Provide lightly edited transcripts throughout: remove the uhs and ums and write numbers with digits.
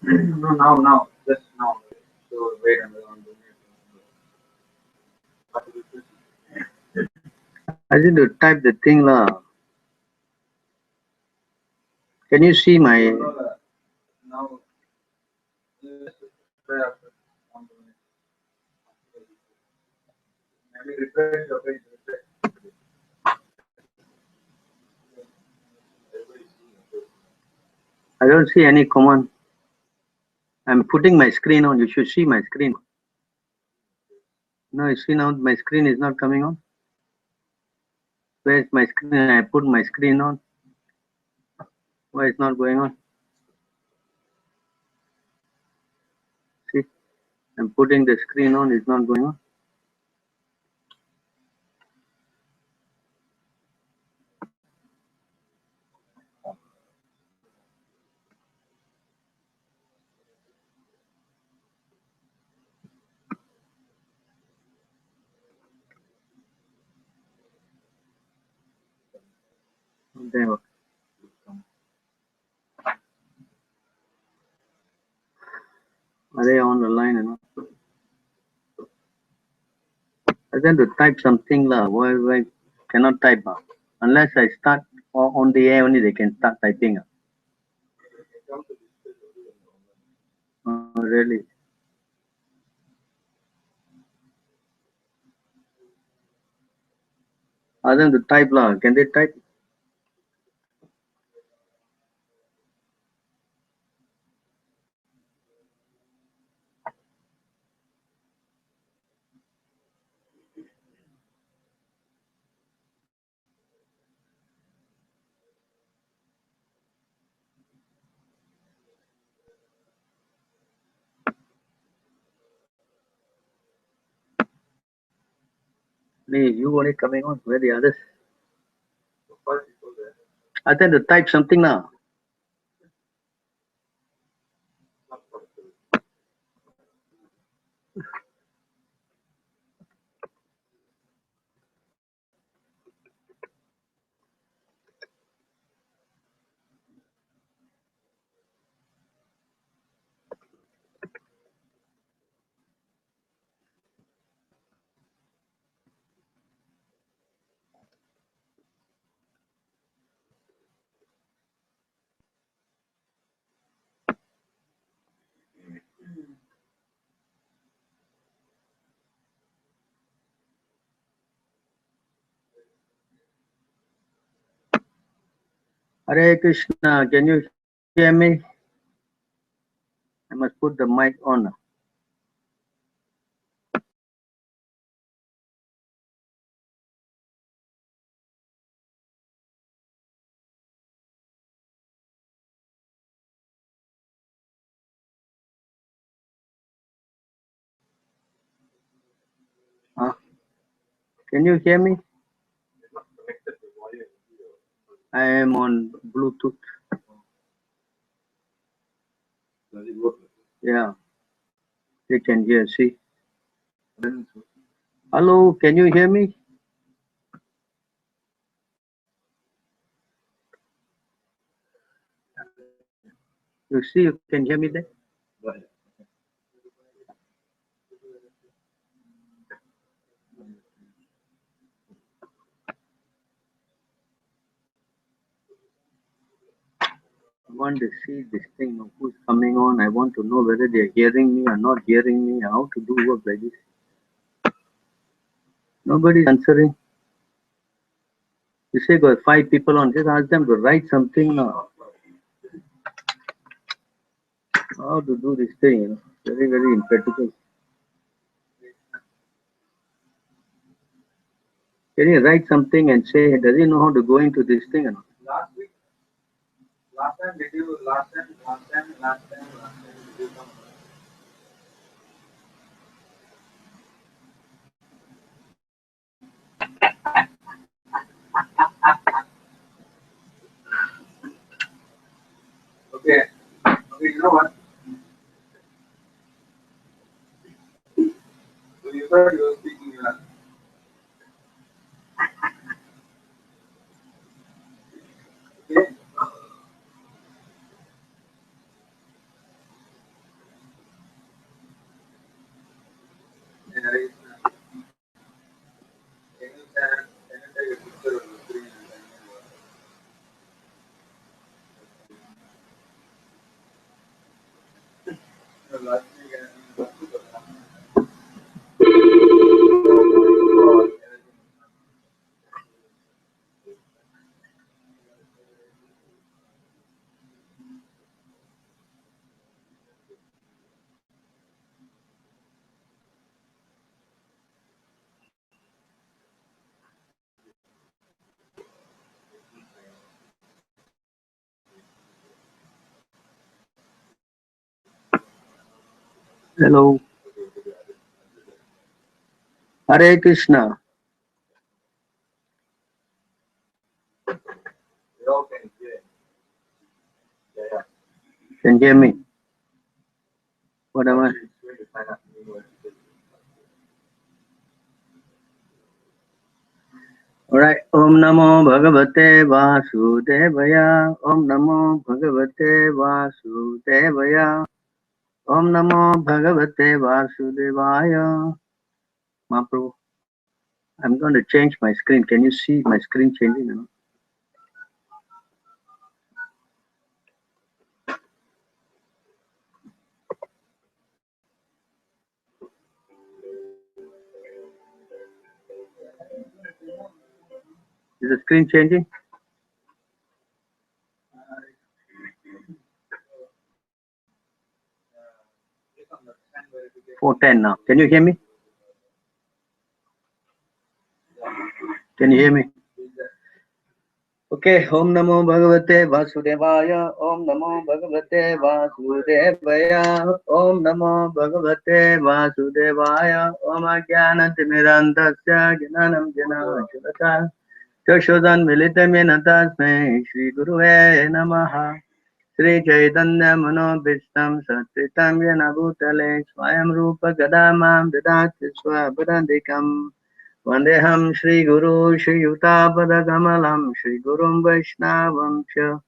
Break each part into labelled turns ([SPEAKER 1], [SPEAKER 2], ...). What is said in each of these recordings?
[SPEAKER 1] No, now, just now. So wait another 1 minute.
[SPEAKER 2] I need to type the thing lah. Can you see my?
[SPEAKER 1] Now, just try after 1 minute. Maybe refresh your page.
[SPEAKER 2] I don't see any command. I'm putting my screen on. You should see my screen. No, you see now my screen is not coming on. Where's my screen? I put my screen on. Why it's not going on? See, I'm putting the screen on. It's not going on. There. Are they on the line or not? I want to type something lah. Why cannot type? Unless I start on the air only, they can start typing. Oh, really? Ask them to type lah. Can they type? Hey, you only coming on. Where the others? Ask them to type something now. Hare Krishna, can you hear me? I must put the mic on. Can you hear me? I am on Bluetooth. Yeah, they can hear. See. Hello, can you hear me? You see, you can hear me there? I want to see this thing, who's coming on. I want to know whether they're hearing me or not hearing me, how to do work like this. Nobody's answering. You say got 5 people on, just ask them to write something now. How to do this thing, very, very impractical. Can you write something and say, does he know how to go into this thing or not?
[SPEAKER 1] Last time, did you, last time, did you come? Okay, you know what? So you thought you were speaking okay?
[SPEAKER 2] Hello. Hare Krishna. Can you hear me? What am I? Alright. Om Namo Bhagavate Vasudevaya. Om Namo Bhagavate Vasudevaya. Om Namo Bhagavate Vasudevaya. Mahaprabhu, I'm going to change my screen. Can you see my screen changing? You know? Is the screen changing? 410 now. Can you hear me? Can you hear me? Okay. Om Namo Bhagavate Vasudevaya. Om Namo Bhagavate Vasudevaya. Om Namo Bhagavate Vasudevaya. Om Ajnanatimirandasya Jnanam Jana Chalata. Choshodan Militamena Tasmai Shri Guruve Namaha. Shri Chaitanya Manobhishtam Satvitam Yena Bhutale Swayam Rupa Gadamam Vidati Swabhadandikam Vandeham Shri Guru Shri Yutada Kamalam Shri Gurum Vaishnavam Cha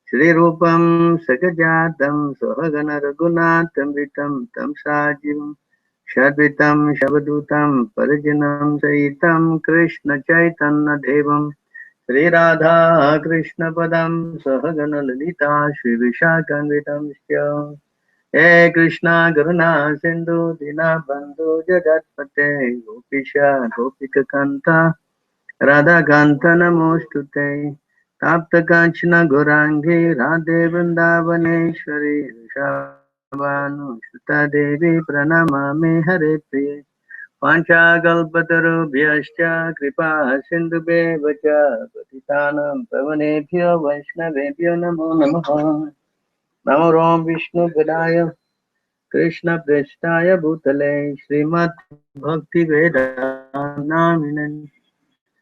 [SPEAKER 2] Shri Rupam Sagajatam Sahagana Raghunatam Vitam Tam Sajivam Shadvitam Shabdutam Parajanam Saitam Krishna Chaitanya Devam Shri Radha Krishna Padam Sahagana Lalita Shri Vishakhanvitam Shya He Krishna Karuna Sindhu Dina Bandhu Jagatpate Gopisha Gopika Kanta Radha Kanta Namostute Tapta Kanchana Gorangi Radhe Vrindavaneshwari Rishabhanu Shuta Devi Pranamami Hare Priye Panchakalpatarubhyascha Kripa Sindhubheva cha Patitanam Pavanebhyo Vaishnavebhyo Namo Namaha Namo Ram Vishnu Padaya Krishna Prestaya Bhutale Srimad Bhakti Vedanta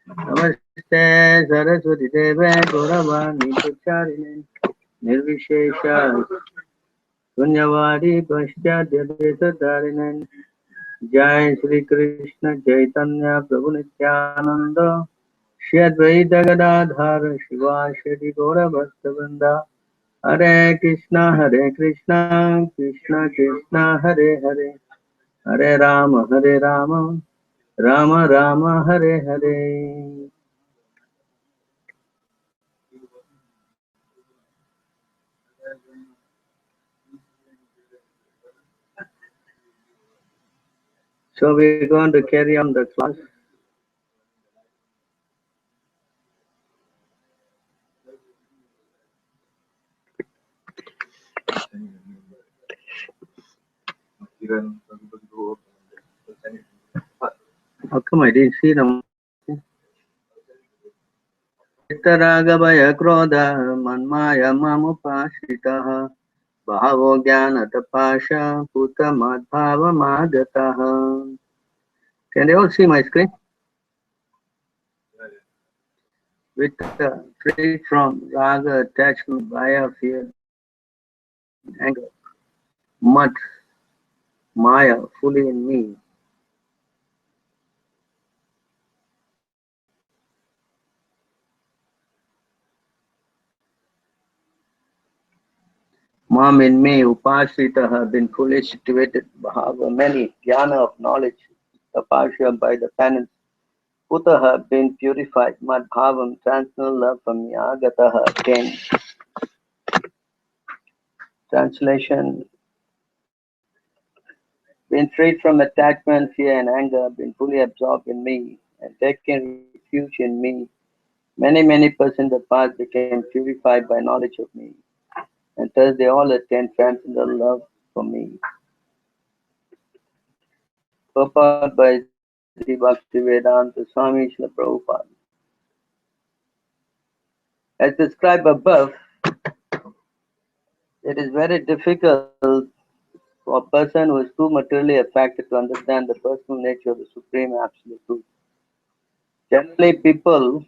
[SPEAKER 2] Namaste Saraswati Deve Gauravani Pacharine Nirvishesha Sunyavadi Paschadya Desadarine Jai Shri Krishna Chaitanya Prabhu Nityananda Shri Advaita Gadadhara Shiva Shri Gaura Bhaktavrinda Hare Krishna Krishna Krishna Hare Hare Hare Rama Rama Rama Hare Hare. So we're going to carry on the class. How come I didn't see them? Chitaragavaya Krodha Manmaya Mamupashitaha Bhavo Jnanatapasha Putamadbhava Magataha. Can they all see my screen? With free from raga, attachment, via fear, anger, mud, maya, fully in me. Mam in me, Upashrita have been fully situated, Bhava, many, jnana of knowledge, tapasya by the penance, Puta have been purified, Madbhavam, transcendental love from Yagataha attained. Translation: been freed from attachment, fear, and anger, been fully absorbed in me, and taken refuge in me. Many persons in the past became purified by knowledge of me, and thus they all attained transcendental love for me. Purport by Sri Bhaktivedanta Swami Srila Prabhupada. As described above, it is very difficult for a person who is too materially affected to understand the personal nature of the Supreme Absolute Truth. Generally, people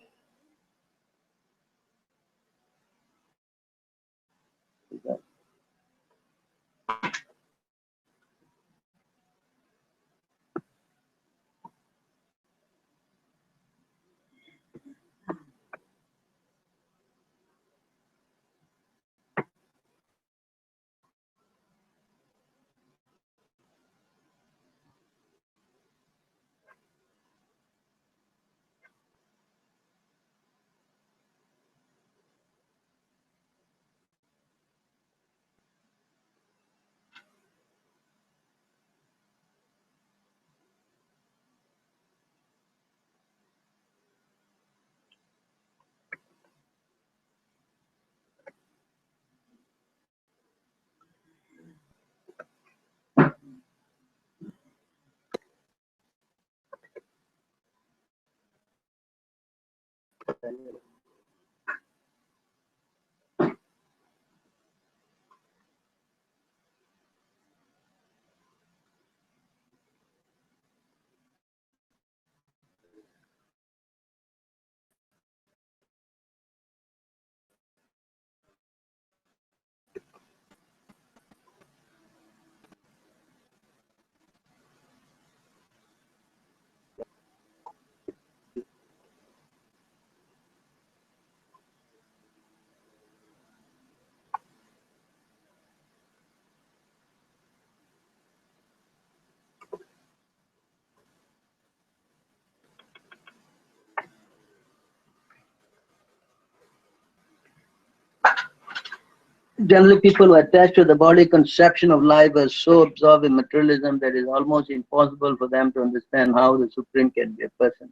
[SPEAKER 2] Generally, people who attach to the body conception of life are so absorbed in materialism that it is almost impossible for them to understand how the Supreme can be a person.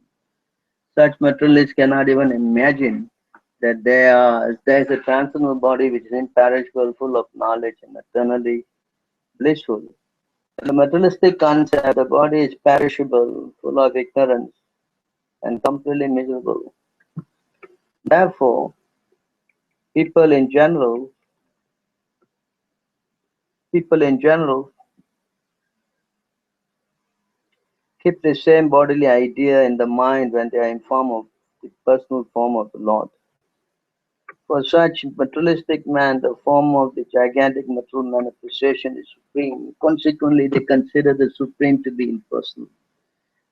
[SPEAKER 2] Such materialists cannot even imagine that there is a transcendental body which is imperishable, full of knowledge, and eternally blissful. In the materialistic concept, the body is perishable, full of ignorance, and completely miserable. Therefore, people in general, people in general keep the same bodily idea in the mind when they are in form of the personal form of the Lord. For such materialistic man, the form of the gigantic material manifestation is supreme. Consequently, they consider the supreme to be impersonal.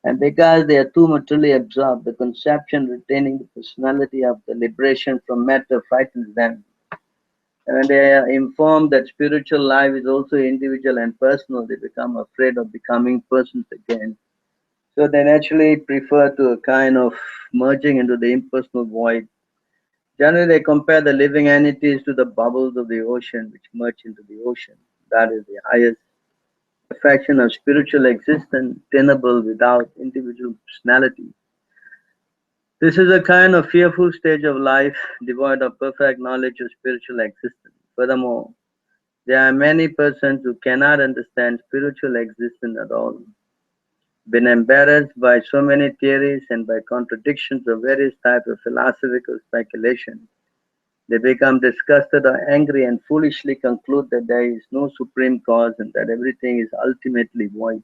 [SPEAKER 2] And because they are too materially absorbed, the conception retaining the personality of the liberation from matter frightens them. And when they are informed that spiritual life is also individual and personal, they become afraid of becoming persons again. So they naturally prefer to a kind of merging into the impersonal void. Generally, they compare the living entities to the bubbles of the ocean, which merge into the ocean. That is the highest perfection of spiritual existence, tenable without individual personality. This is a kind of fearful stage of life, devoid of perfect knowledge of spiritual existence. Furthermore, there are many persons who cannot understand spiritual existence at all. Been embarrassed by so many theories and by contradictions of various types of philosophical speculation, they become disgusted or angry and foolishly conclude that there is no supreme cause and that everything is ultimately void.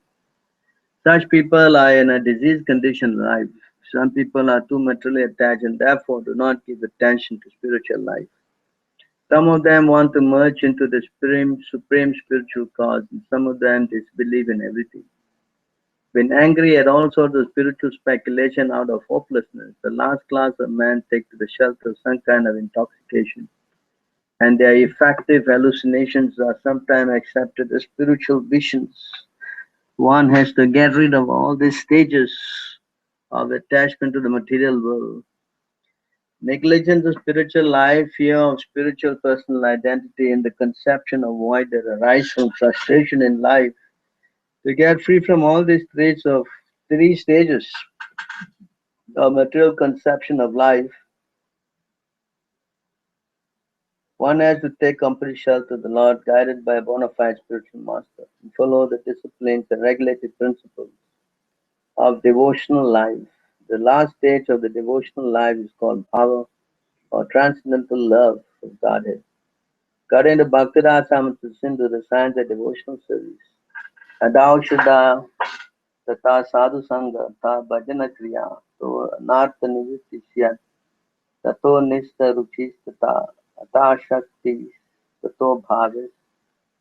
[SPEAKER 2] Such people are in a diseased condition life. Some people are too materially attached and therefore do not give attention to spiritual life. Some of them want to merge into the supreme spiritual cause, and some of them disbelieve in everything. When angry at all sorts of spiritual speculation out of hopelessness, the last class of men take to the shelter of some kind of intoxication, and their effective hallucinations are sometimes accepted as spiritual visions. One has to get rid of all these stages of attachment to the material world. Negligence of spiritual life, fear of spiritual personal identity, and the conception of void that arise from frustration in life To get free from all these three stages of material conception of life, one has to take complete shelter of the Lord, guided by a bona fide spiritual master, and follow the disciplines and regulated principles of devotional life. The last stage of the devotional life is called bhava, or transcendental love of Godhead. According to Bhaktidas Ramanatha Sindhu, the science of devotional service, Adao Shuddha Tata Sadhu Sangha Ta Bhajana Kriya To Anartha Nivritti Syat Tato Nishta Ruchis Tata Ata Shakti Tato Bhavis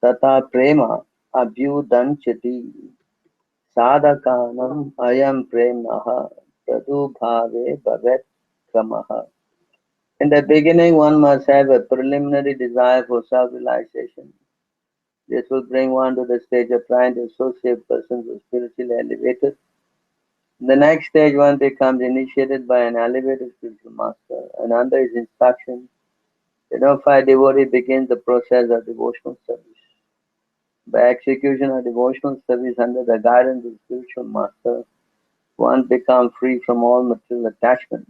[SPEAKER 2] Tata Prema Abhyudanchati Sadhakanam Ayam Premaha Tadu Bhave Bhavet Kramaha. In the beginning, one must have a preliminary desire for self-realization. This will bring one to the stage of trying to associate persons who are spiritually elevated. In the next stage, one becomes initiated by an elevated spiritual master, and under his instruction, the notified devotee begins the process of devotional service. By execution of devotional service under the guidance of the spiritual master, one becomes free from all material attachment,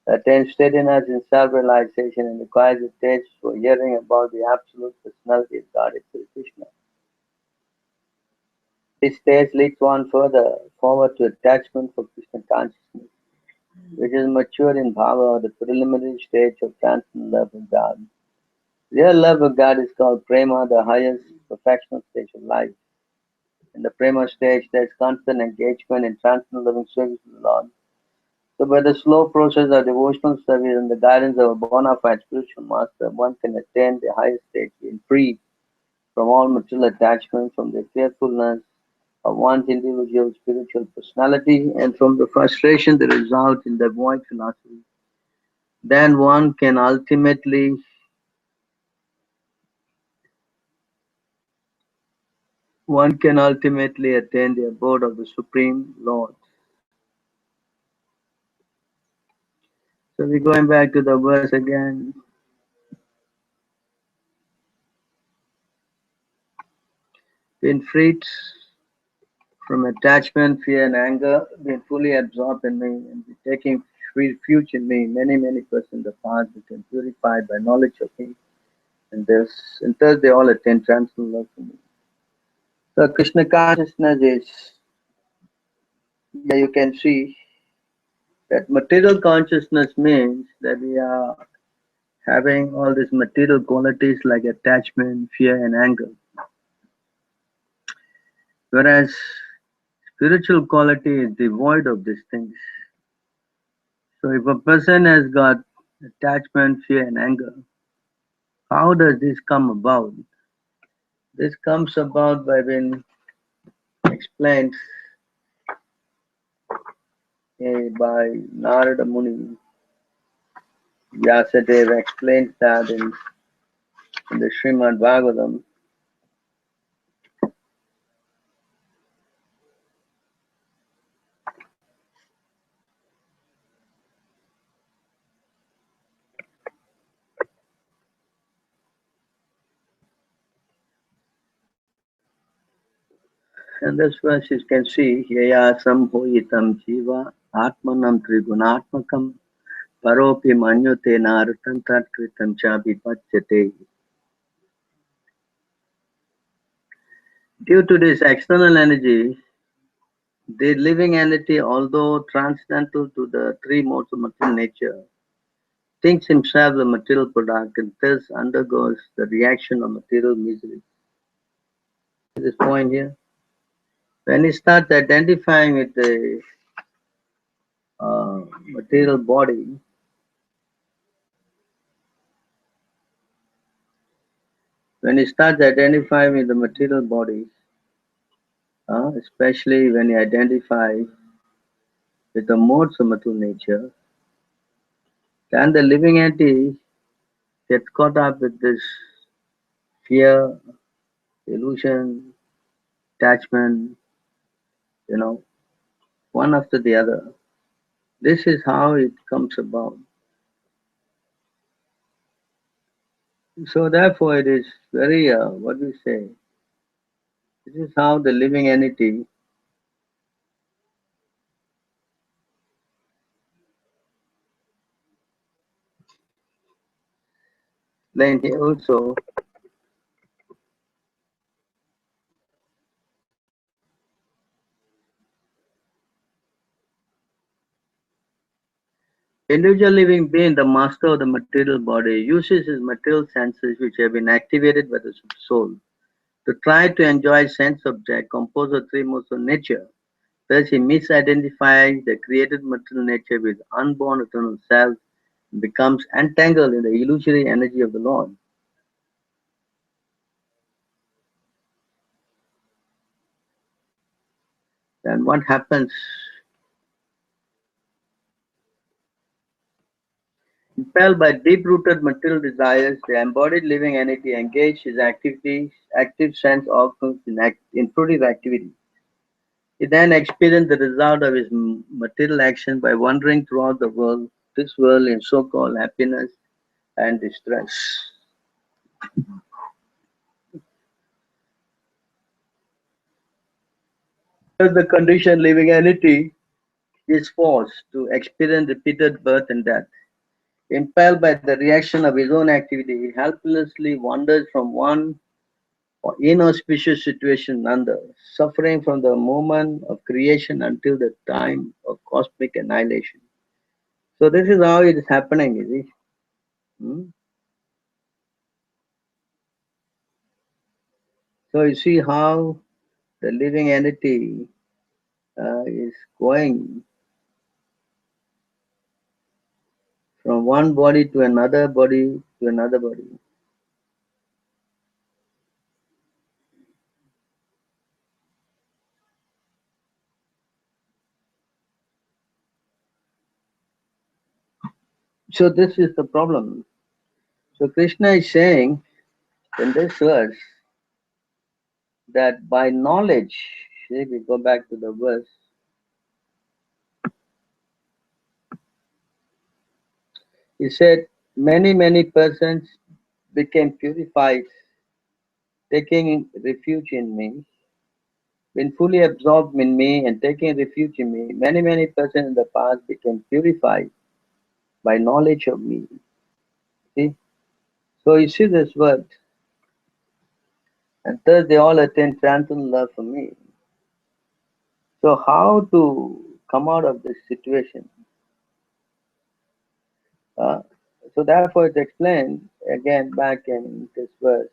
[SPEAKER 2] attains steadiness in self-realization, and acquires a taste for hearing about the absolute personality of God, Sri Krishna. This stage leads one further forward to attachment for Krishna consciousness, which is mature in bhava, or the preliminary stage of transcendental love of God. Real love of God is called prema, the highest perfectional stage of life. In the prema stage, there is constant engagement in transcendental loving service to the Lord. So by the slow process of devotional service and the guidance of a bona fide spiritual master, one can attain the highest stage, being free from all material attachment, from the fearfulness of one's individual spiritual personality, and from the frustration that results in the void philosophy. Then one can ultimately attain the abode of the Supreme Lord. So we're going back to the verse again. Being freed from attachment, fear, and anger, being fully absorbed in me, and be taking refuge in me, many persons the past became purified by knowledge of me, and thus they all attain transcendental love for me. So Krishna consciousness is, yeah, you can see that material consciousness means that we are having all these material qualities like attachment, fear, and anger. Whereas spiritual quality is devoid of these things. So if a person has got attachment, fear, and anger, how does this come about? This comes about by being explained by Narada Muni. Vyasadeva explains that in the Srimad Bhagavatam. In this verse you can see, Yaya samhoyitam jiva atmanam trigunatmakam paropi manyute naratam tatkritam cha vipachyate. Due to this external energy, the living entity, although transcendental to the three modes of material nature, thinks himself a material product and thus undergoes the reaction of material misery. This point here, when he starts identifying with the material body, when he starts identifying with the material body, especially when he identifies with the modes of material nature, then the living entity gets caught up with this fear, illusion, attachment, one after the other. This is how it comes about. So therefore it is very, what we say, This is how the living entity then here also individual living being, the master of the material body, uses his material senses which have been activated by the soul to try to enjoy sense object composed of three modes of nature. Thus he misidentifies the created material nature with unborn eternal self and becomes entangled in the illusory energy of the Lord. Then what happens? Impelled by deep-rooted material desires, the embodied living entity engages his active sense organs in fruitive activity. He then experiences the result of his material action by wandering throughout this world in so-called happiness and distress. Thus, the conditioned living entity is forced to experience repeated birth and death. Impelled by the reaction of his own activity, he helplessly wanders from one inauspicious situation to another, suffering from the moment of creation until the time of cosmic annihilation. So this is how it is happening, is it? Hmm? So you see how the living entity is going from one body to another body to another body. So this is the problem. So Krishna is saying in this verse that by knowledge, see, we go back to the verse, he said, many persons became purified, taking refuge in me, been fully absorbed in me and taking refuge in me. Many persons in the past became purified by knowledge of me. See? So you see this word, and thus they all attain transcendental love for me. So how to come out of this situation? Uh, so therefore it's explained again back in this verse.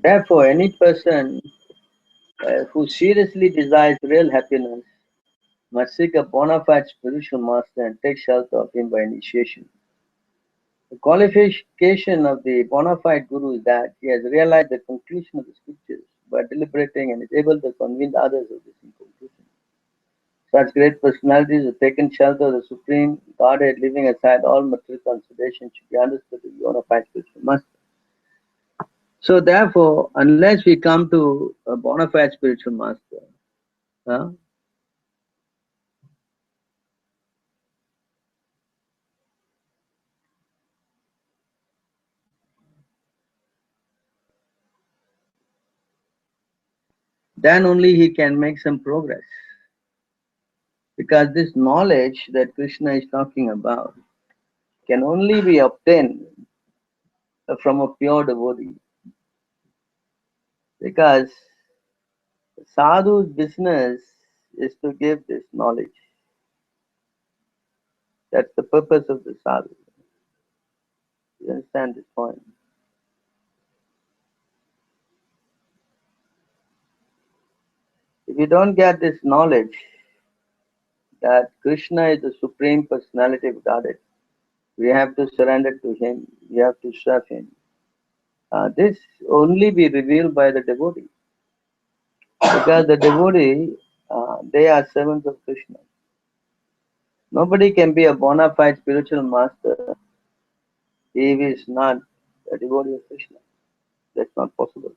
[SPEAKER 2] Therefore, any person who seriously desires real happiness must seek a bona fide spiritual master and take shelter of him by initiation. The qualification of the bona fide guru is that he has realized the conclusion of the scriptures by deliberating and is able to convince others of this conclusion. Such great personalities have taken shelter of the Supreme Godhead, leaving aside all material considerations, should be understood as bona fide spiritual master. So, therefore, unless we come to a bona fide spiritual master, uh, then only he can make some progress. Because this knowledge that Krishna is talking about can only be obtained from a pure devotee. Because sadhu's business is to give this knowledge. That's the purpose of the sadhu. You understand this point? If you don't get this knowledge that Krishna is the Supreme Personality of Godhead, we have to surrender to Him, we have to serve Him. This only be revealed by the devotee. Because the devotee, they are servants of Krishna. Nobody can be a bona fide spiritual master if he is not a devotee of Krishna. That's not possible.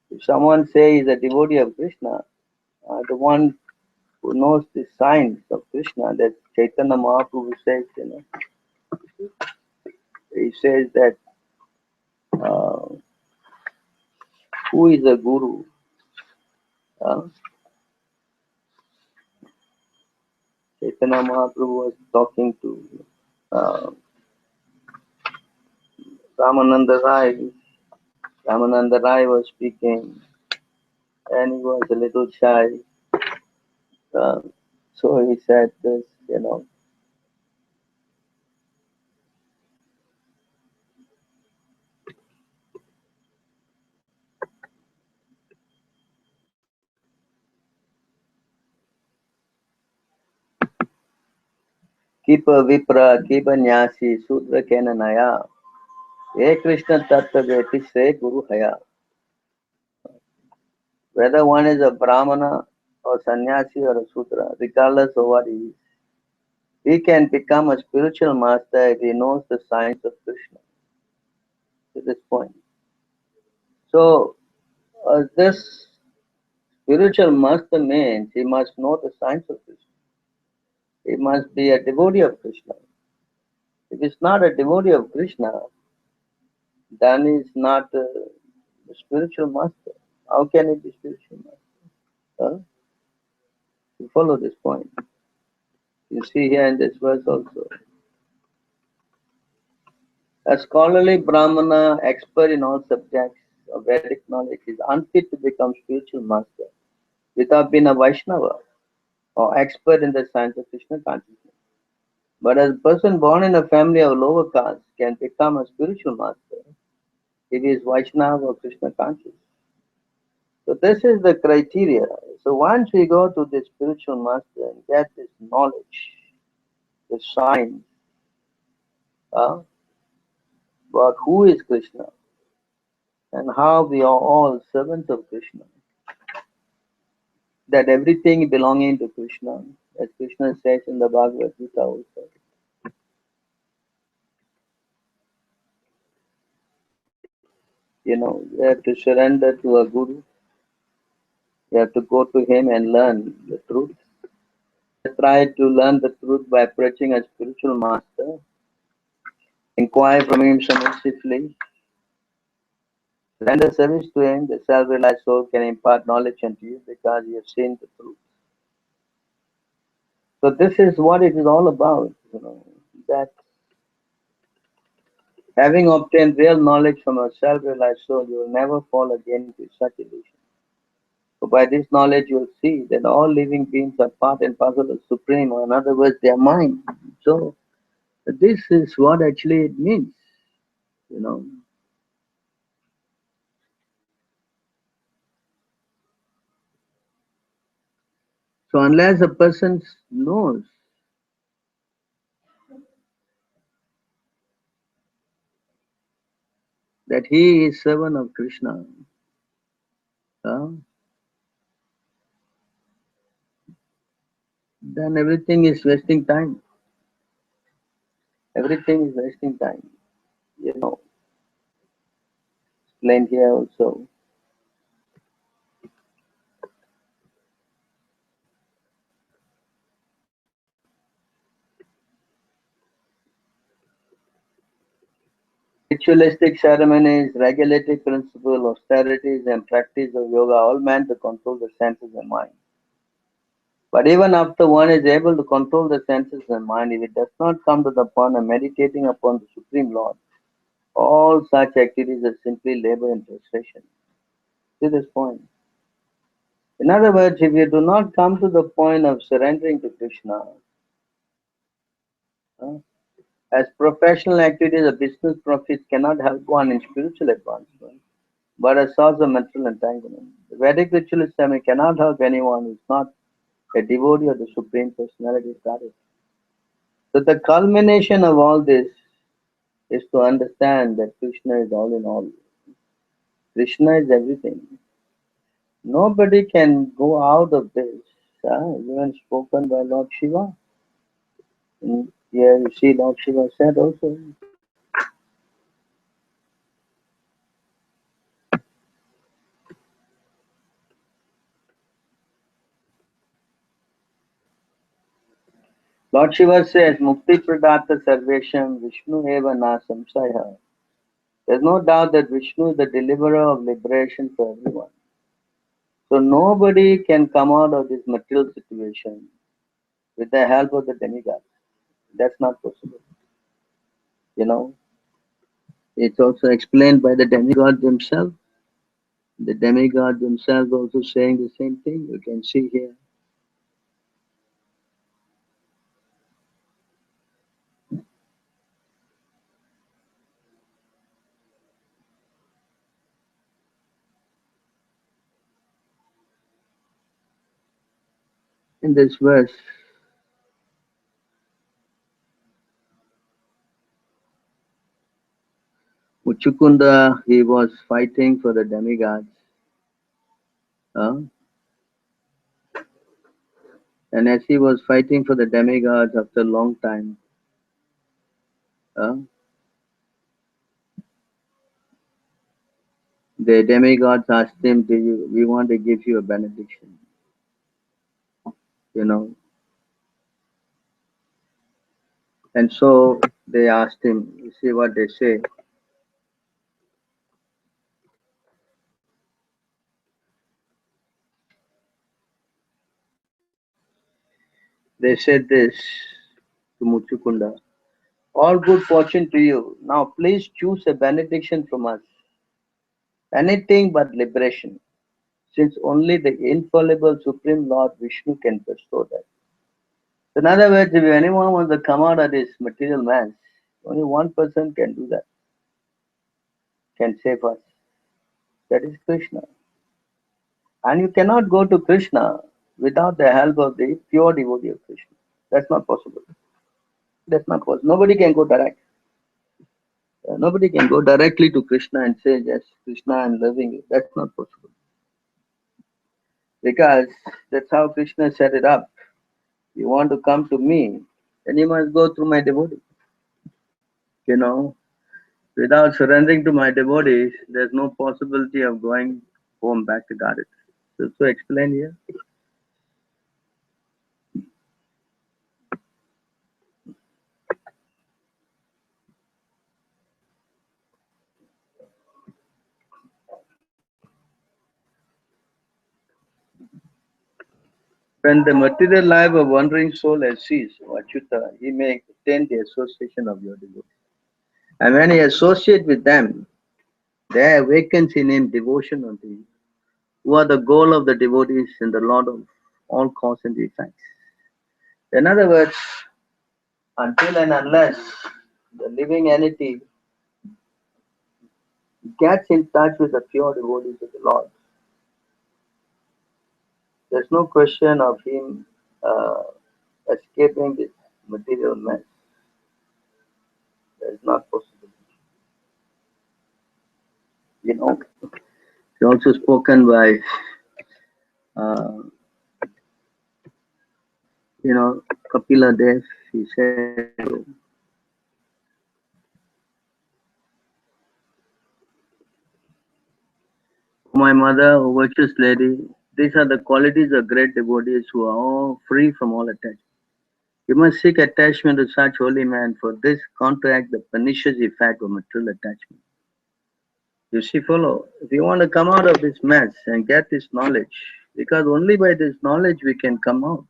[SPEAKER 2] If someone says he's a devotee of Krishna, the one who knows the signs of Krishna. That Chaitanya Mahaprabhu says, he says that uh, who is a guru? Uh, Chaitanya Mahaprabhu was talking to uh, Ramananda Rai. Ramananda Rai was speaking, and he was a little shy. Uh, so he said this, Kipa Vipra, Kipa Nyasi, Sudra Kenanaya, He Krishna Tattva Veti Se Guru Haya. Whether one is a Brahmana or sannyasi or a Sudra, regardless of what he can become a spiritual master if he knows the signs of Krishna. To this point. So, this spiritual master means he must know the signs of Krishna. He must be a devotee of Krishna. If he's not a devotee of Krishna, then he's not a spiritual master. How can he be spiritual master? Huh? You follow this point. You see here in this verse also. A scholarly Brahmana, expert in all subjects of Vedic knowledge, is unfit to become spiritual master without being a Vaishnava or expert in the science of Krishna consciousness. But as a person born in a family of lower caste can become a spiritual master if he is Vaishnava or Krishna conscious. So this is the criteria. So once we go to the spiritual master and get this knowledge, the science about who is Krishna and how we are all servants of Krishna, that everything belonging to Krishna, as Krishna says in the Bhagavad Gita also. You have to surrender to a guru. You have to go to him and learn the truth. Try to learn the truth by approaching a spiritual master. Inquire from him submissively. Render service to him. The self-realized soul can impart knowledge unto you because you have seen the truth. So this is what it is all about. That having obtained real knowledge from a self-realized soul, you will never fall again into such illusion. So by this knowledge, you will see that all living beings are part and parcel of Supreme, or in other words, they are mind. So this is what actually it means. you know. So unless a person knows that he is servant of Krishna, uh, then everything is wasting time. Everything is wasting time. Explained here also. Ritualistic ceremonies, regulative principle, austerities, and practice of yoga all meant to control the senses and mind. But even after one is able to control the senses and mind, if it does not come to the point of meditating upon the Supreme Lord, all such activities are simply labor and frustration. See this point? In other words, if you do not come to the point of surrendering to Krishna, uh, as professional activities or business profits cannot help one in spiritual advancement, but a source of mental entanglement. The Vedic ritualist ceremony cannot help anyone who is not a devotee of the Supreme Personality of Godhead. So the culmination of all this is to understand that Krishna is all in all. Krishna is everything. Nobody can go out of this. Even spoken by Lord Shiva. And here you see Lord Shiva said also. Lord Shiva says, Mukti Pradata Sarvesham Vishnu Eva Na Samsaya. There's no doubt that Vishnu is the deliverer of liberation for everyone. So nobody can come out of this material situation with the help of the demigod. That's not possible. You know, it's also explained by the demigod themselves. The demigod themselves also saying the same thing. You can see here. In this verse, Muchukunda, he was fighting for the demigods. And as he was fighting for the demigods after a long time, uh, the demigods asked him, we want to give you a benediction. You know. And so they asked him, you see what they say. They said this to Muchukunda. All good fortune to you. Now please choose a benediction from us. Anything but liberation, since only the infallible Supreme Lord Vishnu can bestow that. In other words, if anyone wants to come out of this material mass, only one person can do that, can save us. That is Krishna. And you cannot go to Krishna without the help of the pure devotee of Krishna. That's not possible. That's not possible. Nobody can go direct. Nobody can go directly to Krishna and say, yes, Krishna, I'm loving you. That's not possible. Because that's how Krishna set it up. You want to come to me, then you must go through my devotee. You know, without surrendering to my devotees, there's no possibility of going home back to Godhead. So explain here. When the material life of wandering soul has ceased, O Achyuta, he may attain the association of your devotees. And when he associates with them, there awakens in him devotion unto you, who are the goal of the devotees and the Lord of all cause and effects. In other words, until and unless the living entity gets in touch with the pure devotees of the Lord, there's no question of him escaping this material mess. That is not possible. You know, it's also spoken by, Kapila Dev. He said, my mother, O virtuous lady, these are the qualities of great devotees who are all free from all attachment. You must seek attachment to such holy men, for this counteract the pernicious effect of material attachment. You see, follow, if you want to come out of this mess and get this knowledge, because only by this knowledge we can come out.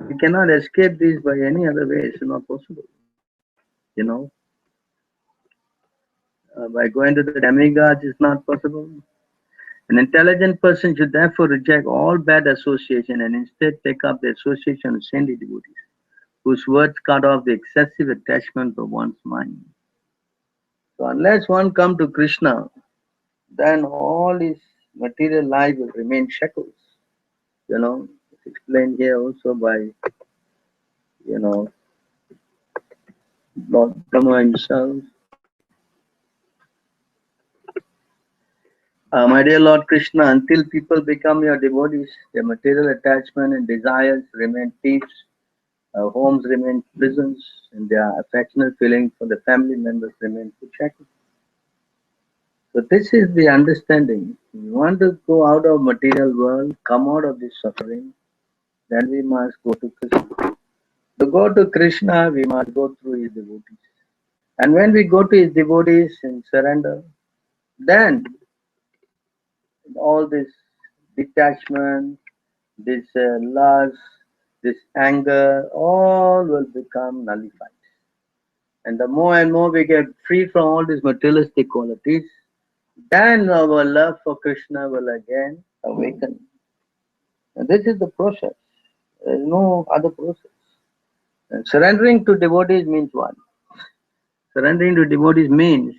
[SPEAKER 2] We cannot escape this by any other way. It's not possible. You know, by going to the demigods is not possible. An intelligent person should therefore reject all bad association and instead take up the association of saintly devotees, whose words cut off the excessive attachment of one's mind. So unless one come to Krishna, then all his material life will remain shackles. You know, it's explained here also by, Lord Brahma himself. My dear Lord Krishna, until people become your devotees, their material attachment and desires remain thieves, homes remain prisons, and their affectionate feelings for the family members remain shackles. So this is the understanding. If we want to go out of material world, come out of this suffering, then we must go to Krishna. To go to Krishna, we must go through his devotees. And when we go to his devotees and surrender, then all this detachment, this lust, this anger, all will become nullified. And the more and more we get free from all these materialistic qualities, then our love for Krishna will again awaken. And this is the process. There is no other process. And surrendering to devotees means what? Surrendering to devotees means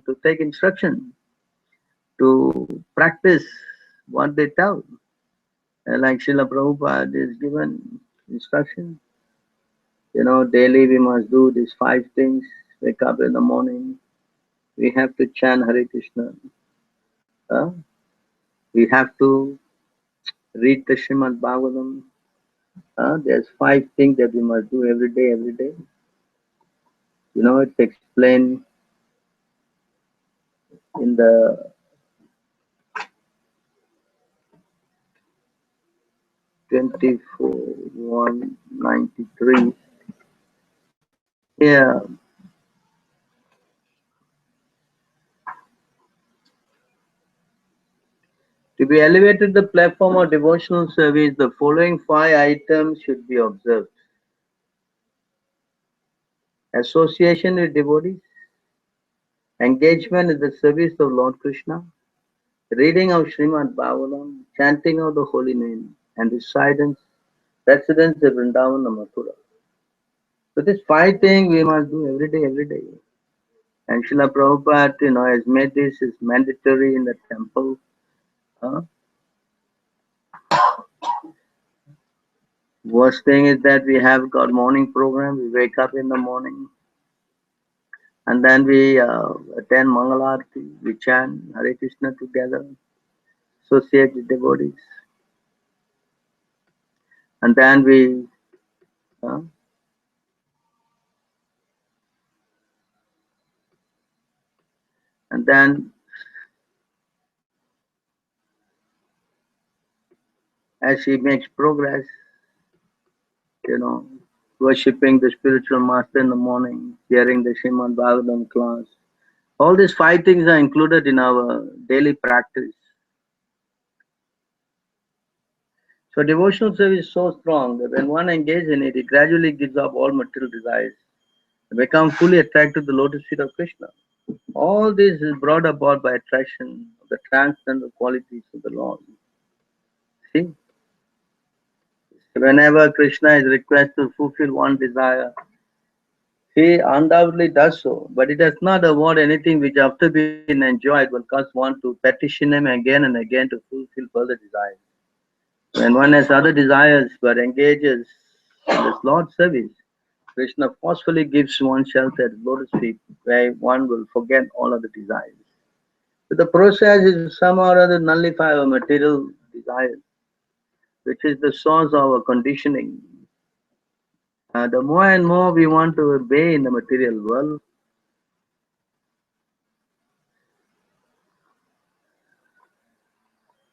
[SPEAKER 2] to take instruction, to practice what they tell. Like Srila Prabhupada is given instruction. Daily we must do these 5 things. Wake up in the morning. We have to chant Hare Krishna. Uh, we have to read the Srimad Bhagavatam. There's 5 things that we must do every day, every day. It's explained in the 24:193. Yeah. To be elevated the platform of devotional service, the following 5 items should be observed. Association with devotees, engagement in the service of Lord Krishna, reading of Srimad Bhagavatam, chanting of the holy name, and residence in Vrindavan and Mathura. So these 5 things we must do every day, every day. And Srila Prabhupada, has made this is mandatory in the temple. Worst thing is that we have got morning program. We wake up in the morning, and then we attend Mangalarti. We chant Hare Krishna together, associate with devotees, and then uh, and then as she makes progress, you know, worshipping the spiritual master in the morning, hearing the Srimad Bhagavatam class. All these 5 things are included in our daily practice. So devotional service is so strong that when one engages in it, it gradually gives up all material desires and become fully attracted to the lotus feet of Krishna. All this is brought about by attraction of the transcendental qualities of the Lord. See, whenever Krishna is requested to fulfill one desire, he undoubtedly does so, but it does not award anything which after being enjoyed will cause one to petition him again and again to fulfill further desires. When one has other desires but engages in this Lord's service, Krishna forcefully gives one shelter at lotus feet where one will forget all other desires. So the process is to somehow or other nullify our material desires, which is the source of our conditioning. The more and more we want to obey in the material world,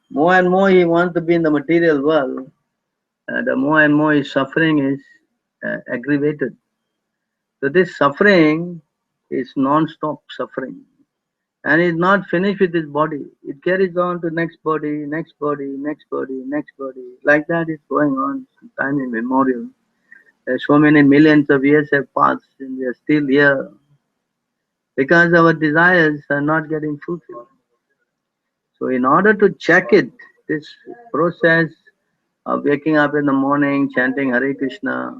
[SPEAKER 2] more and more he wants to be in the material world, the more and more his suffering is aggravated. So this suffering is non-stop suffering. And is not finished with his body. It carries on to next body, next body, next body, next body. Like that it's going on from time immemorial. So many millions of years have passed and we are still here because our desires are not getting fulfilled. So in order to check it, this process of waking up in the morning, chanting Hare Krishna,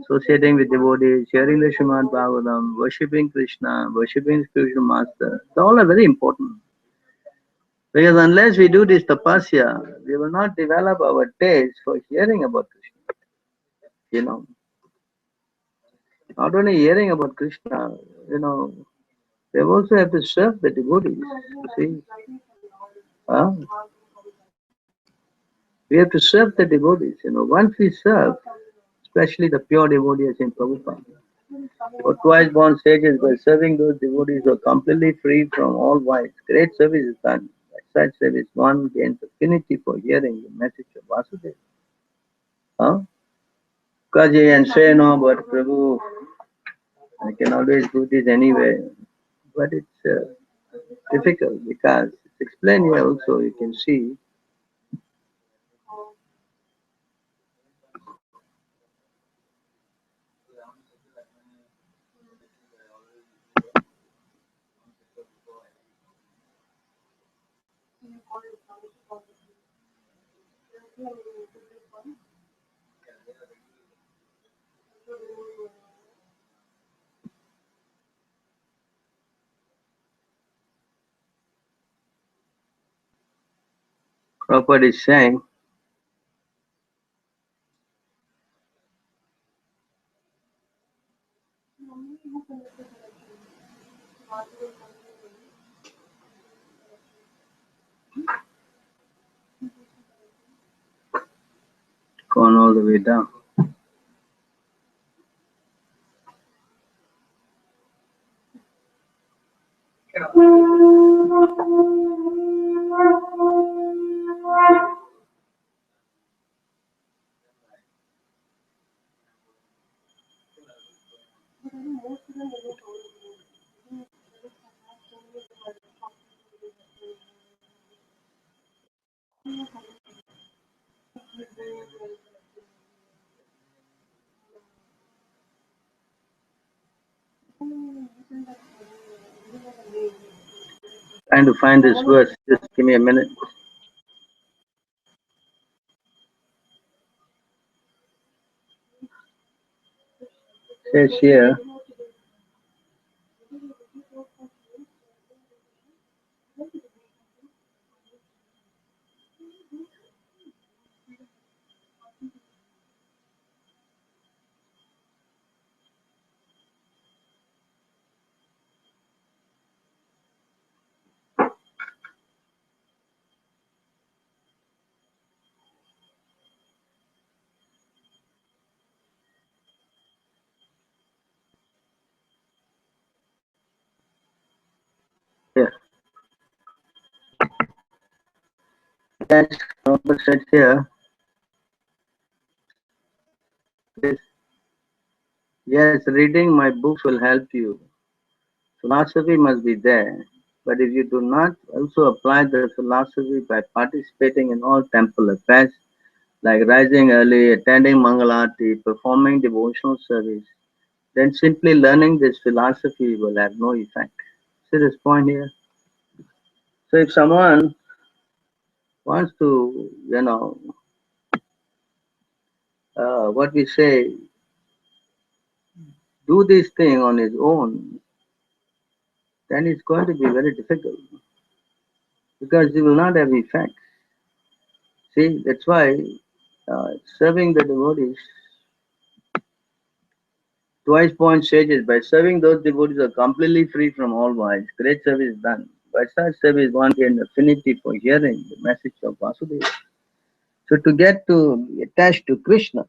[SPEAKER 2] associating with devotees, sharing the Srimad Bhagavatam, worshipping Krishna, worshipping spiritual master, they all are very important. Because unless we do this tapasya, we will not develop our taste for hearing about Krishna. Not only hearing about Krishna, we also have to serve the devotees. See, uh, we have to serve the devotees. Once we serve, especially the pure devotees in Prabhupada, for twice born sages, by serving those devotees who are completely free from all vice, great service is done. By such service, one gains affinity for hearing the message of Vasudeva. Kaji and say no, but Prabhu, I can always do this anyway. But it's difficult because it's explained here also. You can see Prabhupada is saying, gone all the way down. Trying to find this verse. Just give me a minute. Says here, here. Yes, Prabhupada said here, yes, yes, reading my books will help you. Philosophy must be there. But if you do not also apply the philosophy by participating in all temple affairs, like rising early, attending Mangalati, performing devotional service, then simply learning this philosophy will have no effect. See this point here? So if someone wants to, what we say, do this thing on his own, then it's going to be very difficult because it will not have effect. See, that's why serving the devotees, twice point sages, by serving those devotees who are completely free from all vice, great service is done. By such service, one gains affinity for hearing the message of Vasudeva. So to get to attached to Krishna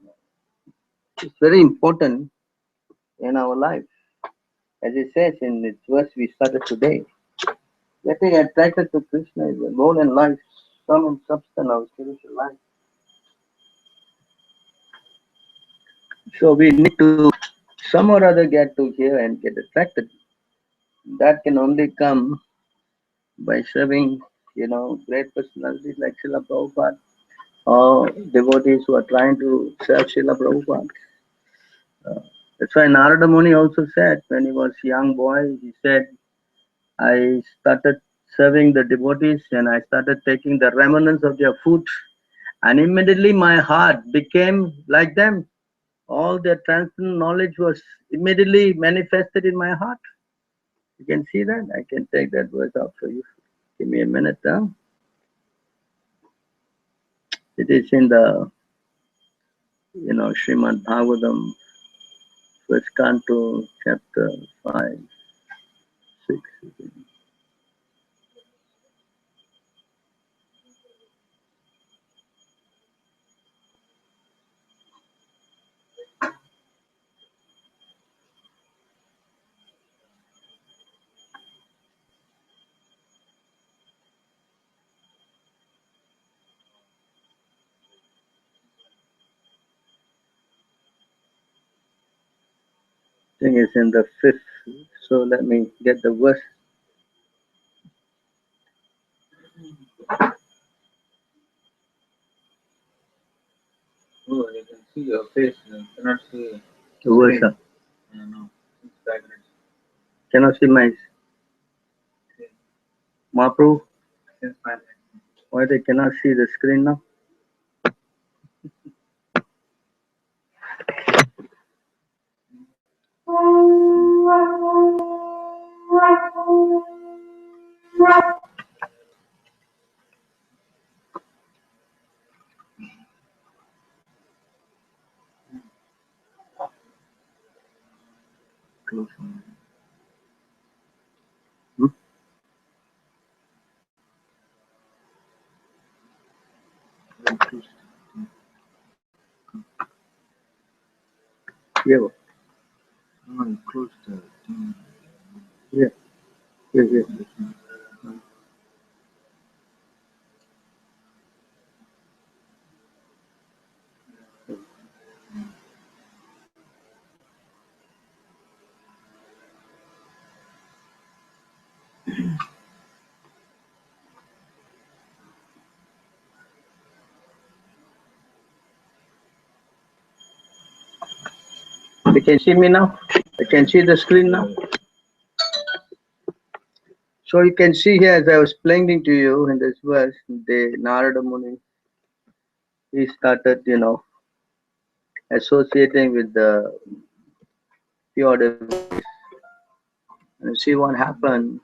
[SPEAKER 2] is very important in our life. As it says in this verse we started today, getting attracted to Krishna is the goal in life, sum and substance of spiritual life. So we need to some or other get to hear and get attracted. That can only come by serving, great personalities like Srila Prabhupada or devotees who are trying to serve Srila Prabhupada. That's why Narada Muni also said when he was a young boy, he said, I started serving the devotees and I started taking the remnants of their food, and immediately my heart became like them. All their transcendental knowledge was immediately manifested in my heart. You can see that? I can take that verse out for you. Give me a minute. It is in the, Srimad Bhagavatam, first canto, chapter 5, 6. thing is in the 5th. So let me get the verse.
[SPEAKER 1] Oh, you can see your face. You cannot see.
[SPEAKER 2] The verse.
[SPEAKER 1] No. It's background.
[SPEAKER 2] Cannot see my Mahaprabhu.
[SPEAKER 1] Since 5 minutes.
[SPEAKER 2] Why they cannot see the screen now?
[SPEAKER 1] Close.
[SPEAKER 2] Hmm?
[SPEAKER 1] Close.
[SPEAKER 2] Yeah,
[SPEAKER 1] No, you closed the thing.
[SPEAKER 2] yeah, yeah, yeah. You can see me now. You can see the screen now. So you can see here, as I was explaining to you in this verse, the Narada Muni, he started, associating with the pure devotees. And see what happened.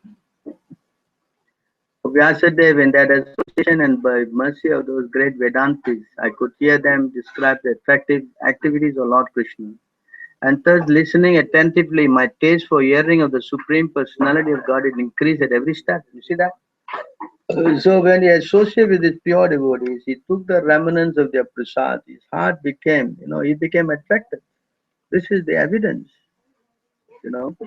[SPEAKER 2] Vyasadeva, in that association and by mercy of those great Vedantis, I could hear them describe the attractive activities of Lord Krishna. And thus, listening attentively, my taste for hearing of the Supreme Personality of God is increased at every step. You see that? So when he associated with his pure devotees, he took the remnants of their prasad. His heart became, he became attracted. This is the evidence, you know.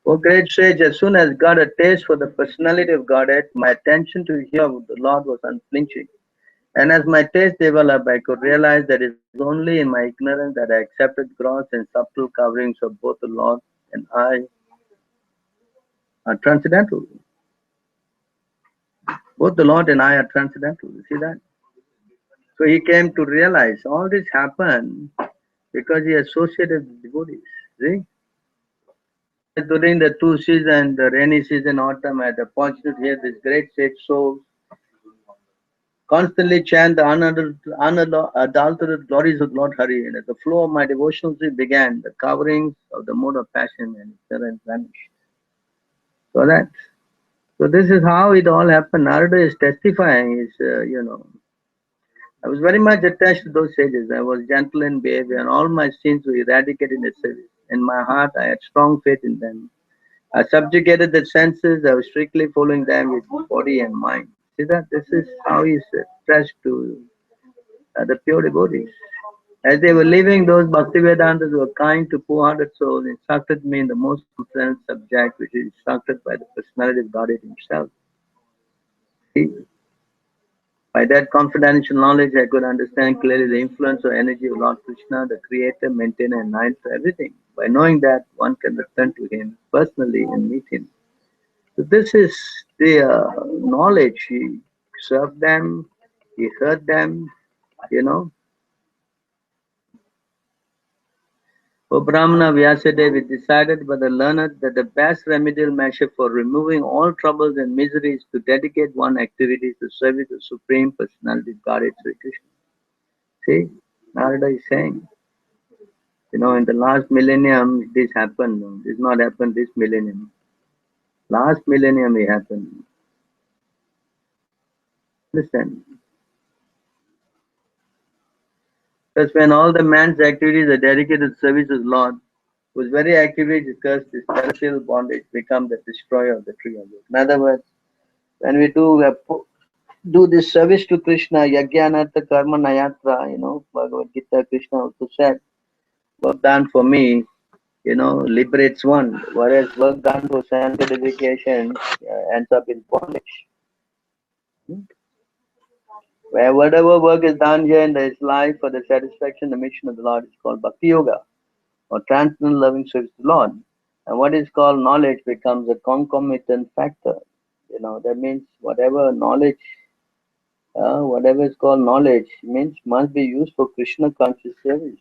[SPEAKER 2] Oh, great sage, as soon as got a taste for the personality of Godhead, my attention to hear of the Lord was unflinching. And as my taste developed, I could realize that it was only in my ignorance that I accepted gross and subtle coverings of both the Lord and I are transcendental. Both the Lord and I are transcendental. You see that? So he came to realize all this happened because he associated with devotees. See? During the two seasons, the rainy season, autumn, I had the opportunity to hear this great sage souls constantly chant the unadulterated glories of Lord Hari. And as the flow of my devotional tree began, the coverings of the mode of passion and ignorance vanished. So this is how it all happened. Narada is testifying. I was very much attached to those sages. I was gentle in behavior, and all my sins were eradicated in their service. In my heart, I had strong faith in them. I subjugated the senses. I was strictly following them with body and mind. See that? This is how he is attached to the pure devotees. As they were leaving, those Bhaktivedantas were kind to poor-hearted souls, instructed me in the most concerned subject, which is instructed by the personality of Godhead himself. See, by that confidential knowledge, I could understand clearly the influence or energy of Lord Krishna, the creator, maintainer, and night for everything. By knowing that, one can return to him personally and meet him. So this is the knowledge. He served them, he heard them, you know. O Brahmana Vyasadeva decided by the learned that the best remedial measure for removing all troubles and miseries is to dedicate one activity to service the Supreme Personality of Godhead Sri Krishna. See, Narada is saying, in the last millennium this happened. This not happened this millennium. Last millennium it happened. Understand? Because when all the man's activities are dedicated to service of Lord, whose very activity discussed this terrestrial bondage become the destroyer of the tree of life. In other words, when we do this service to Krishna, Yajnanartha Karma Nayatra, Bhagavad Gita, Krishna also said, work done for me, liberates one, whereas work done for sanctification ends up in bondage. Where whatever work is done here in this life for the satisfaction, the mission of the Lord is called Bhakti Yoga. or transcendental loving service to the Lord. And what is called knowledge becomes a concomitant factor. That means whatever is called knowledge means must be used for Krishna conscious service.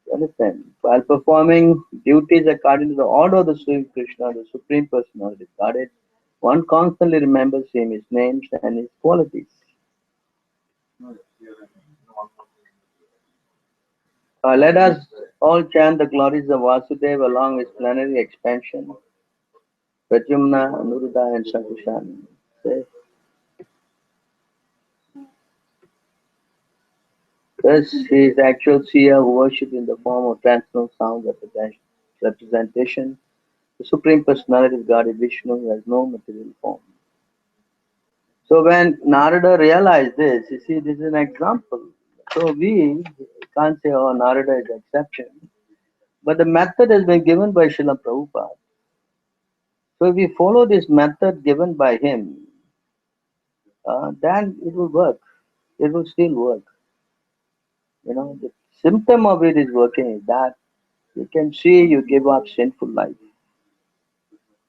[SPEAKER 2] You understand? While performing duties according to the order of the Supreme Krishna, the Supreme Personality of Godhead, one constantly remembers him, his names, and his qualities. Let us all chant the glories of Vasudeva along with plenary expansion. Pradyumna, Anuruddha, and Sankushan. Say, thus, he is the actual seer who worships in the form of transcendental sound representation. The Supreme Personality of God is Vishnu, who has no material form. So when Narada realized this, you see, this is an example. So we can't say, oh, Narada is the exception. But the method has been given by Srila Prabhupada. So if we follow this method given by him, then it will work. It will still work. The symptom of it is working is that you can see you give up sinful life.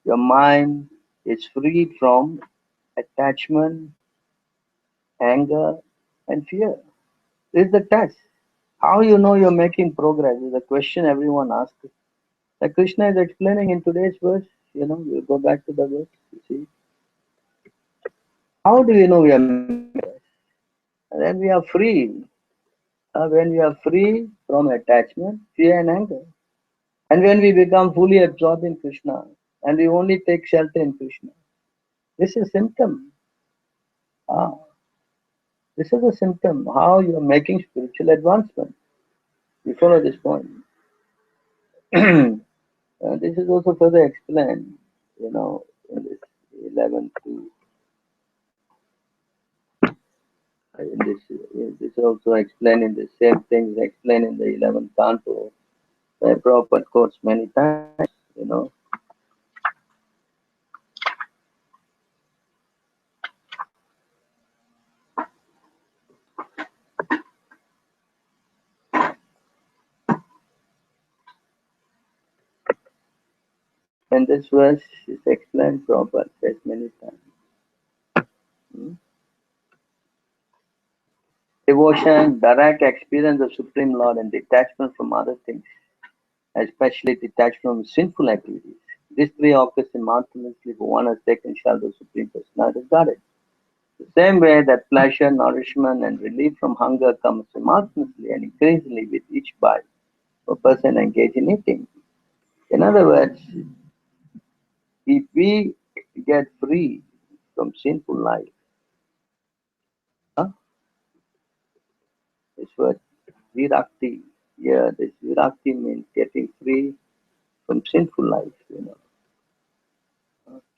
[SPEAKER 2] Your mind is freed from attachment, anger, and fear. This is the test. How you know you're making progress is a question everyone asks. Like Krishna is explaining in today's verse, you go back to the verse, you see. How do you know we are making progress? And then we are free. When we are free from attachment, fear, and anger. And when we become fully absorbed in Krishna, and we only take shelter in Krishna, this is a symptom. Ah, this is a symptom how you are making spiritual advancement. You follow this point. This is also further explained, in this 11 to this also explained in the same things explained in the 11th canto. Prabhupada quotes many times. And this verse is explained, Prabhupada says many times. Hmm? Devotion, direct experience of Supreme Lord, and detachment from other things, especially detachment from sinful activities. These three occur simultaneously for one has taken shelter of Supreme Personality of Godhead. The same way that pleasure, nourishment, and relief from hunger come simultaneously and increasingly with each bite a person engaged in eating. In other words, if we get free from sinful life, huh? This word virakti. Yeah, this virakti means getting free from sinful life,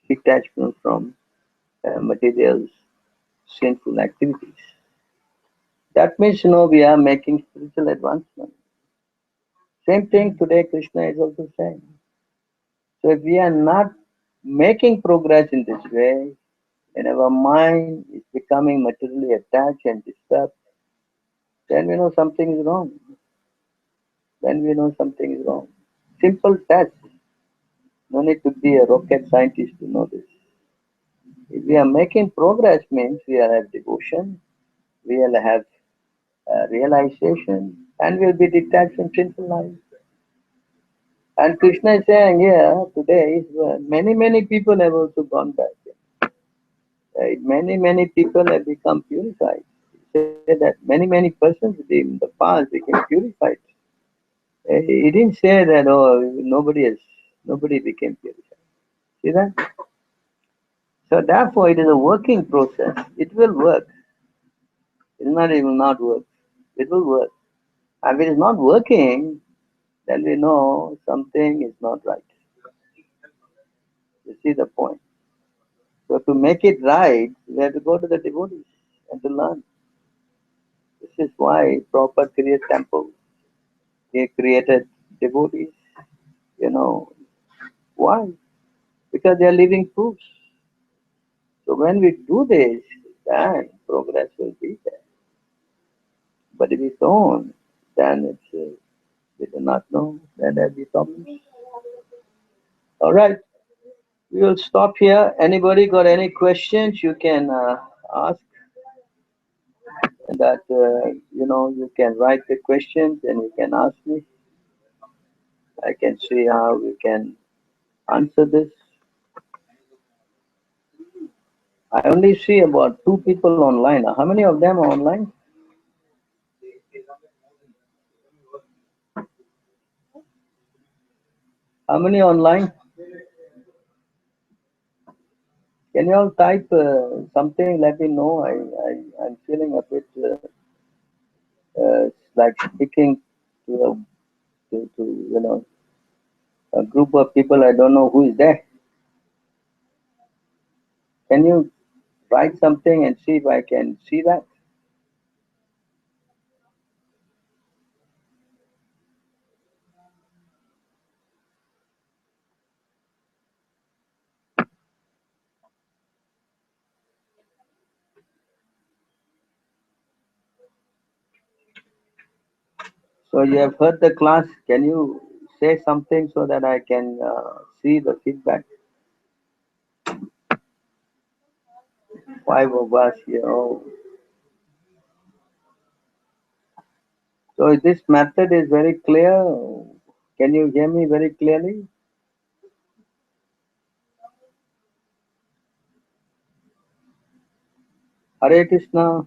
[SPEAKER 2] detachment from materials, sinful activities. That means, we are making spiritual advancement. Same thing today, Krishna is also saying. So if we are not making progress in this way, and our mind is becoming materially attached and disturbed, then we know something is wrong. Then we know something is wrong. Simple test. No need to be a rocket scientist to know this. If we are making progress means we will have devotion, we will have realization, and we will be detached from sinful life. And Krishna is saying here today, many people have also gone back. Many people have become purified. He said that many persons in the past became purified. He didn't say that nobody became purified. See that? So therefore, it is a working process. It will work. It will not work. It will work. And if it is not working, then we know something is not right. You see the point. So to make it right, we have to go to the devotees and to learn. This is why Prabhupada created temples. He created devotees. Why? Because they are living proofs. So when we do this, then progress will be there. But if we don't, then We do not know, then there'll be problems. All right, we will stop here. Anybody got any questions? You can ask. That you can write the questions and you can ask me. I can see how we can answer this. I only see about 2 people online. How many of them are online? How many online? Can you all type something? Let me know. I'm feeling a bit like speaking to a group of people. I don't know who is there. Can you write something and see if I can see that? So you have heard the class. Can you say something so that I can see the feedback? 5 of us here. Oh. So this method is very clear. Can you hear me very clearly? Hare Krishna.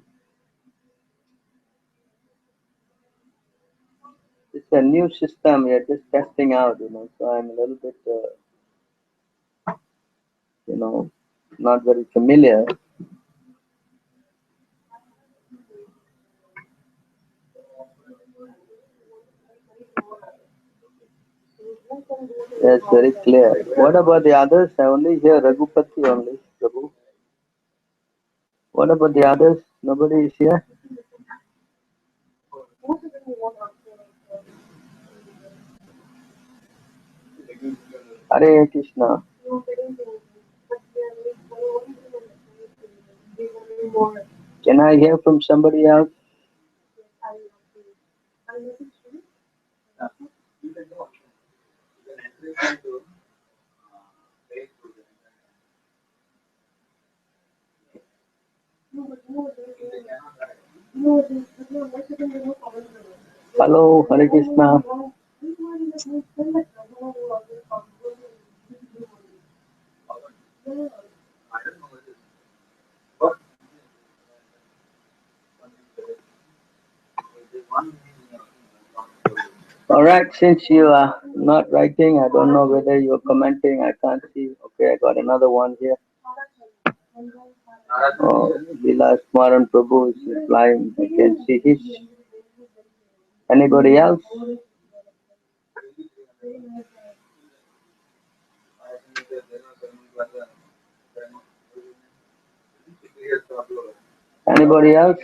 [SPEAKER 2] It's a new system. We are just testing out, So I'm a little bit, not very familiar. That's very clear. What about the others? I only hear Raghupati only, Prabhu. What about the others? Nobody is here? Hare Krishna. Can I hear from somebody else? Hello, Hare Krishna. All right, since you are not writing, I don't know whether you're commenting. I can't see. Okay, I got another one here. Oh, Vilas Maran Prabhu is replying. I can see his. Anybody else? Anybody else?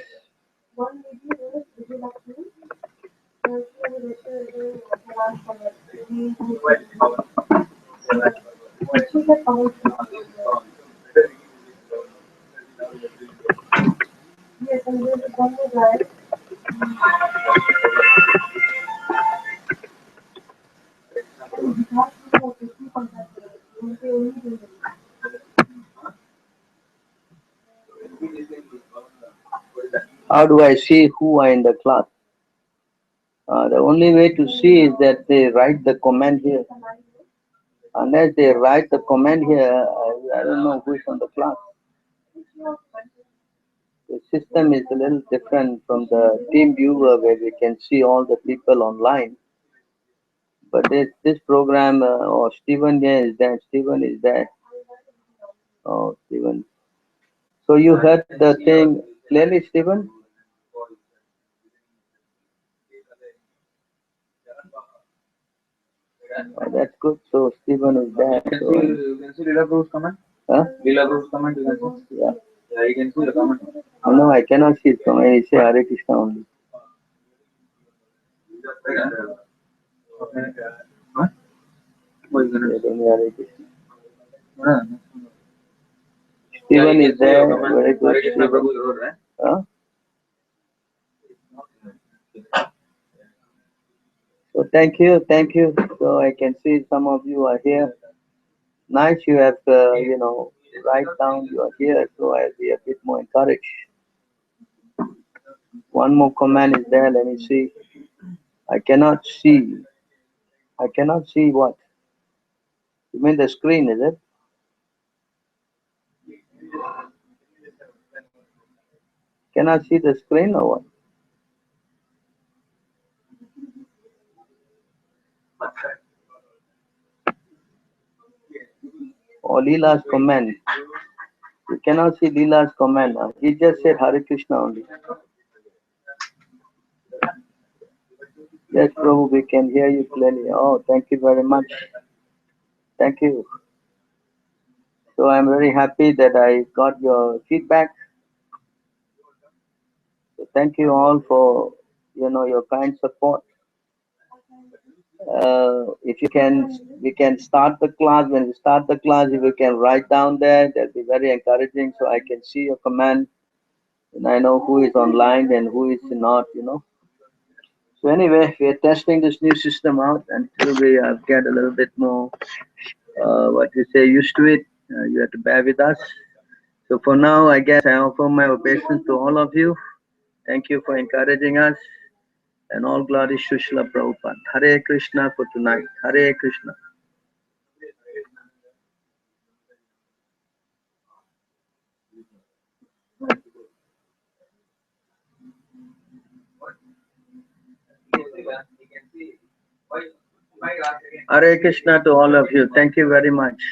[SPEAKER 2] How do I see who are in the class? The only way to see is that they write the comment here. Unless they write the comment here, I don't know who is on the class. The system is a little different from the team viewer where we can see all the people online. But this program, Stephen here is there. Stephen is there. Oh, Stephen. So you heard the thing clearly, Stephen? Oh, that's good. So Stephen is there.
[SPEAKER 1] You can see Lila Bruce comment?
[SPEAKER 2] Huh?
[SPEAKER 1] Lila Bruce comment, you can see?
[SPEAKER 2] Yeah.
[SPEAKER 1] Yeah, you can see the comment.
[SPEAKER 2] Oh, no, I cannot see it. So I say Hare Krishna only.
[SPEAKER 1] Huh? What is
[SPEAKER 2] Yes,
[SPEAKER 1] it?
[SPEAKER 2] only Hare Krishna.
[SPEAKER 1] Yeah.
[SPEAKER 2] Stephen
[SPEAKER 1] Yeah,
[SPEAKER 2] is there.
[SPEAKER 1] comment.
[SPEAKER 2] Very good.
[SPEAKER 1] Hare Krishna
[SPEAKER 2] Stephen.
[SPEAKER 1] Prabhu wrote, right?
[SPEAKER 2] Huh? So thank you, thank you. So I can see some of you are here. Nice, you have, write down you are here, so I'll be a bit more encouraged. One more comment is there, let me see. I cannot see. I cannot see what? You mean the screen, is it? Cannot see the screen or what? Or Leela's comment. You cannot see Leela's comment. He just said Hare Krishna only. Yes, Prabhu, we can hear you clearly. Oh, thank you very much. Thank you. So I'm very happy that I got your feedback. So thank you all for your kind support. If you can, we can start the class. When we start the class, if you can write down there, that'll be very encouraging. So I can see your comment, and I know who is online and who is not. So anyway, we are testing this new system out until we get a little bit more, what you say, used to it. You have to bear with us. So for now, I guess I offer my obeisance to all of you. Thank you for encouraging us. And all glory Srila Prabhupada. Hare Krishna for tonight. Hare Krishna. Hare Krishna to all of you. Thank you very much.